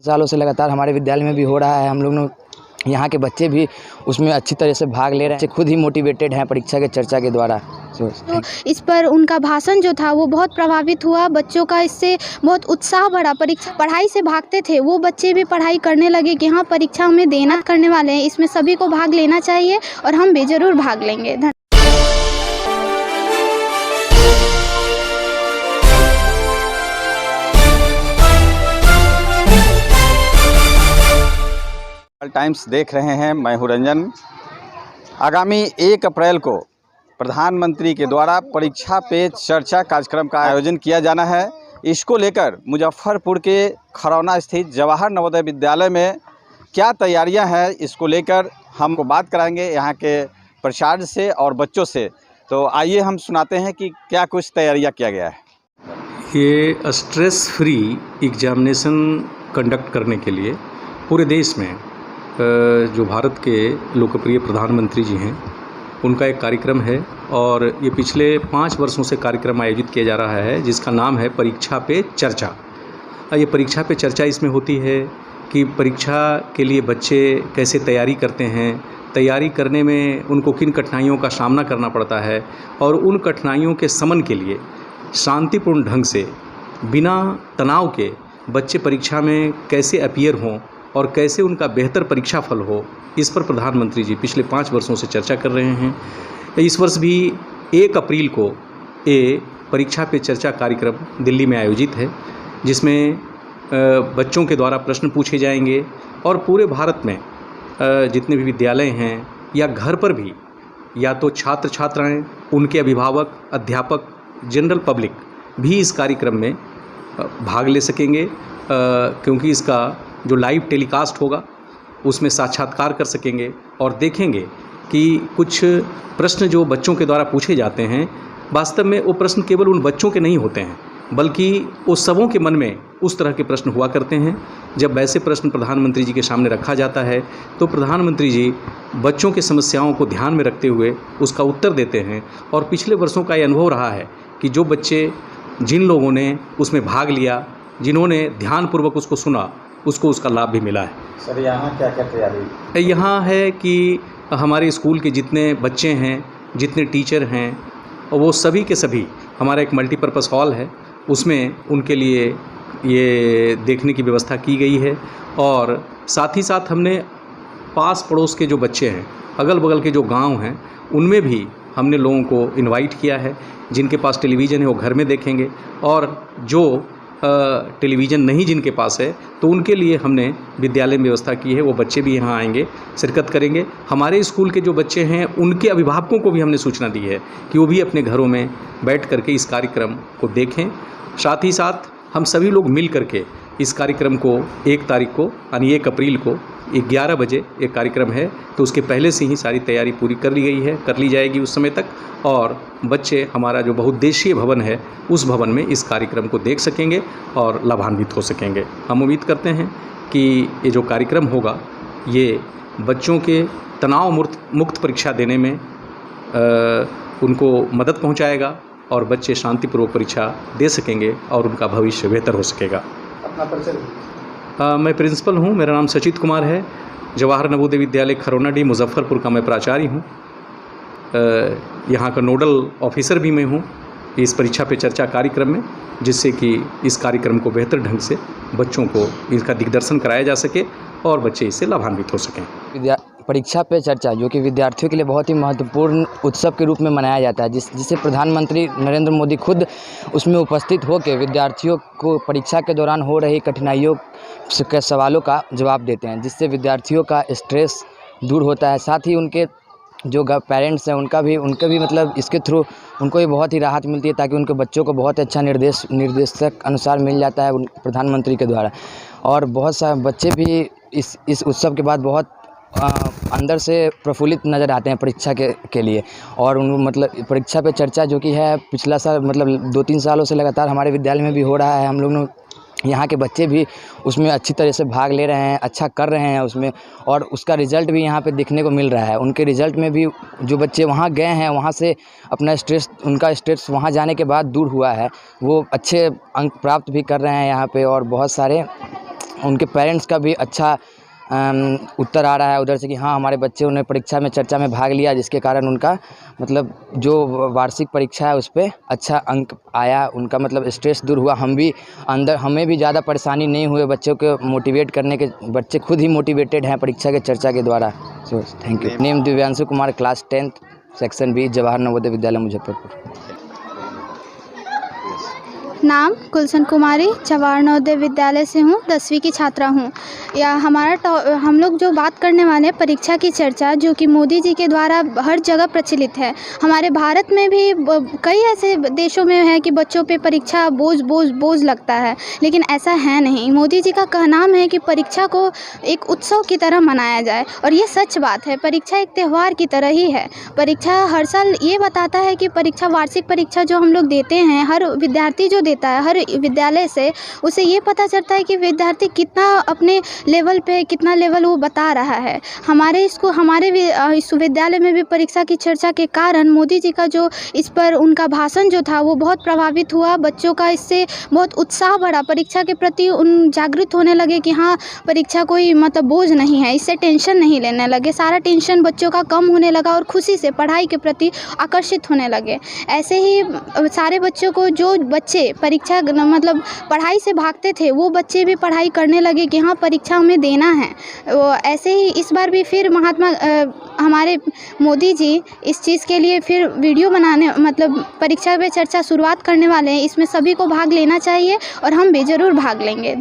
सालों से लगातार हमारे विद्यालय में भी हो रहा है। हम लोग यहाँ के बच्चे भी उसमें अच्छी तरह से भाग ले रहे हैं, खुद ही मोटिवेटेड हैं परीक्षा के चर्चा के द्वारा। तो इस पर उनका भाषण जो था वो बहुत प्रभावित हुआ, बच्चों का इससे बहुत उत्साह बढ़ा। पढ़ाई से भागते थे वो बच्चे भी पढ़ाई करने लगे कि हाँ परीक्षा में देना करने वाले हैं, इसमें सभी को भाग लेना चाहिए और हम भी ज़रूर भाग लेंगे। टाइम्स देख रहे हैं, मैं हूं रंजन। आगामी 1 अप्रैल को प्रधानमंत्री के द्वारा परीक्षा पे चर्चा कार्यक्रम का आयोजन किया जाना है। इसको लेकर मुजफ्फरपुर के खरौना स्थित जवाहर नवोदय विद्यालय में क्या तैयारियां हैं, इसको लेकर हमको बात कराएंगे यहाँ के प्राचार्य से और बच्चों से। तो आइए हम सुनाते हैं कि क्या कुछ तैयारियाँ किया गया है। ये स्ट्रेस फ्री एग्जामिनेशन कंडक्ट करने के लिए पूरे देश में जो भारत के लोकप्रिय प्रधानमंत्री जी हैं उनका एक कार्यक्रम है और ये पिछले 5 वर्षों से कार्यक्रम आयोजित किया जा रहा है जिसका नाम है परीक्षा पे चर्चा। ये परीक्षा पे चर्चा इसमें होती है कि परीक्षा के लिए बच्चे कैसे तैयारी करते हैं, तैयारी करने में उनको किन कठिनाइयों का सामना करना पड़ता है और उन कठिनाइयों के शमन के लिए शांतिपूर्ण ढंग से बिना तनाव के बच्चे परीक्षा में कैसे अपीयर हों और कैसे उनका बेहतर परीक्षा फल हो, इस पर प्रधानमंत्री जी पिछले 5 वर्षों से चर्चा कर रहे हैं। इस वर्ष भी 1 अप्रैल को ये परीक्षा पे चर्चा कार्यक्रम दिल्ली में आयोजित है जिसमें बच्चों के द्वारा प्रश्न पूछे जाएंगे और पूरे भारत में जितने भी विद्यालय हैं या घर पर भी या तो छात्र छात्राएँ, उनके अभिभावक, अध्यापक, जनरल पब्लिक भी इस कार्यक्रम में भाग ले सकेंगे क्योंकि इसका जो लाइव टेलीकास्ट होगा उसमें साक्षात्कार कर सकेंगे और देखेंगे कि कुछ प्रश्न जो बच्चों के द्वारा पूछे जाते हैं वास्तव में वो प्रश्न केवल उन बच्चों के नहीं होते हैं बल्कि वो सबों के मन में उस तरह के प्रश्न हुआ करते हैं। जब वैसे प्रश्न प्रधानमंत्री जी के सामने रखा जाता है तो प्रधानमंत्री जी बच्चों की समस्याओं को ध्यान में रखते हुए उसका उत्तर देते हैं और पिछले वर्षों का ये अनुभव रहा है कि जो बच्चे, जिन लोगों ने उसमें भाग लिया, जिन्होंने ध्यानपूर्वक उसको सुना, उसको उसका लाभ भी मिला है। सर यहाँ क्या क्या तैयारी? यहाँ है कि हमारे स्कूल के जितने बच्चे हैं, जितने टीचर हैं, वो सभी के सभी, हमारा एक मल्टीपर्पज़ हॉल है उसमें उनके लिए ये देखने की व्यवस्था की गई है और साथ ही साथ हमने पास पड़ोस के जो बच्चे हैं, अगल बगल के जो गांव हैं, उनमें भी हमने लोगों को इनवाइट किया है। जिनके पास टेलीविज़न है वो घर में देखेंगे और जो टेलीविज़न नहीं जिनके पास है तो उनके लिए हमने विद्यालय में व्यवस्था की है, वो बच्चे भी यहाँ आएंगे, शिरकत करेंगे। हमारे स्कूल के जो बच्चे हैं उनके अभिभावकों को भी हमने सूचना दी है कि वो भी अपने घरों में बैठ करके इस कार्यक्रम को देखें। साथ ही साथ हम सभी लोग मिल करके इस कार्यक्रम को 1 तारीख को यानी 1 अप्रैल को 11 बजे एक कार्यक्रम है तो उसके पहले से ही सारी तैयारी पूरी कर ली गई है, कर ली जाएगी उस समय तक और बच्चे हमारा जो बहुउद्देशीय भवन है उस भवन में इस कार्यक्रम को देख सकेंगे और लाभान्वित हो सकेंगे। हम उम्मीद करते हैं कि ये जो कार्यक्रम होगा ये बच्चों के तनाव मुक्त परीक्षा देने में उनको मदद पहुंचाएगा और बच्चे शांतिपूर्वक परीक्षा दे सकेंगे और उनका भविष्य बेहतर हो सकेगा। अपना परिचय? मैं प्रिंसिपल हूँ, मेरा नाम सचित कुमार है। जवाहर नवोदय विद्यालय खरौना डी मुजफ्फरपुर का मैं प्राचार्य हूँ। यहाँ का नोडल ऑफिसर भी मैं हूँ इस परीक्षा पे चर्चा कार्यक्रम में, जिससे कि इस कार्यक्रम को बेहतर ढंग से बच्चों को इसका दिग्दर्शन कराया जा सके और बच्चे इससे लाभान्वित हो सकें। परीक्षा पे चर्चा जो कि विद्यार्थियों के लिए बहुत ही महत्वपूर्ण उत्सव के रूप में मनाया जाता है, जिसे प्रधानमंत्री नरेंद्र मोदी खुद उसमें उपस्थित होकर विद्यार्थियों को परीक्षा के दौरान हो रही कठिनाइयों के सवालों का जवाब देते हैं, जिससे विद्यार्थियों का स्ट्रेस दूर होता है। साथ ही उनके जो पेरेंट्स हैं उनके भी मतलब इसके थ्रू उनको भी बहुत ही राहत मिलती है ताकि उनके बच्चों को बहुत अच्छा निर्देशक अनुसार मिल जाता है प्रधानमंत्री के द्वारा। और बहुत सारे बच्चे भी इस उत्सव के बाद बहुत अंदर से प्रफुल्लित नज़र आते हैं परीक्षा के लिए। और उन मतलब परीक्षा पे चर्चा जो कि है पिछला साल मतलब 2-3 सालों से लगातार हमारे विद्यालय में भी हो रहा है। हम लोग यहाँ के बच्चे भी उसमें अच्छी तरह से भाग ले रहे हैं, अच्छा कर रहे हैं उसमें, और उसका रिज़ल्ट भी यहाँ पे देखने को मिल रहा है। उनके रिज़ल्ट में भी जो बच्चे वहाँ गए हैं वहाँ से अपना उनका स्ट्रेस वहाँ जाने के बाद दूर हुआ है, वो अच्छे अंक प्राप्त भी कर रहे हैं यहाँ पे। और बहुत सारे उनके पेरेंट्स का भी अच्छा उत्तर आ रहा है उधर से कि हाँ हमारे बच्चे उन्हें परीक्षा में चर्चा में भाग लिया, जिसके कारण उनका मतलब जो वार्षिक परीक्षा है उस पर अच्छा अंक आया, उनका मतलब स्ट्रेस दूर हुआ। हमें भी ज़्यादा परेशानी नहीं हुए बच्चों को मोटिवेट करने के, बच्चे खुद ही मोटिवेटेड हैं परीक्षा के चर्चा के द्वारा। So thank you. Name Divyanshu Kumar, class 10th section B, Jawahar Navodaya Vidyalaya Muzaffarpur. नाम गुलशन कुमारी, जवाहर नवोदय विद्यालय से हूँ, 10वीं की छात्रा हूँ। हम लोग जो बात करने वाले हैं परीक्षा की चर्चा, जो कि मोदी जी के द्वारा हर जगह प्रचलित है। हमारे भारत में भी कई ऐसे देशों में है कि बच्चों पे परीक्षा बोझ लगता है, लेकिन ऐसा है नहीं। मोदी जी का कहनाम है कि परीक्षा को एक उत्सव की तरह मनाया जाए, और ये सच बात है। परीक्षा एक त्यौहार की तरह ही है। परीक्षा हर साल ये बताता है कि परीक्षा, वार्षिक परीक्षा जो हम लोग देते हैं, हर विद्यार्थी जो देता है हर विद्यालय से, उसे ये पता चलता है कि विद्यार्थी कितना अपने लेवल पे, कितना लेवल वो बता रहा है। हमारे विश्वविद्यालय में भी परीक्षा की चर्चा के कारण मोदी जी का जो इस पर उनका भाषण जो था वो बहुत प्रभावित हुआ। बच्चों का इससे बहुत उत्साह बढ़ा, परीक्षा के प्रति उन जागृत होने लगे कि हाँ परीक्षा कोई मतलब बोझ नहीं है, इससे टेंशन नहीं लेने लगे। सारा टेंशन बच्चों का कम होने लगा और खुशी से पढ़ाई के प्रति आकर्षित होने लगे। ऐसे ही सारे बच्चों को, जो बच्चे परीक्षा मतलब पढ़ाई से भागते थे, वो बच्चे भी पढ़ाई करने लगे कि हाँ परीक्षा हमें देना है। ऐसे ही इस बार भी फिर हमारे मोदी जी इस चीज़ के लिए फिर वीडियो बनाने, मतलब परीक्षा पे चर्चा शुरुआत करने वाले हैं। इसमें सभी को भाग लेना चाहिए और हम भी ज़रूर भाग लेंगे।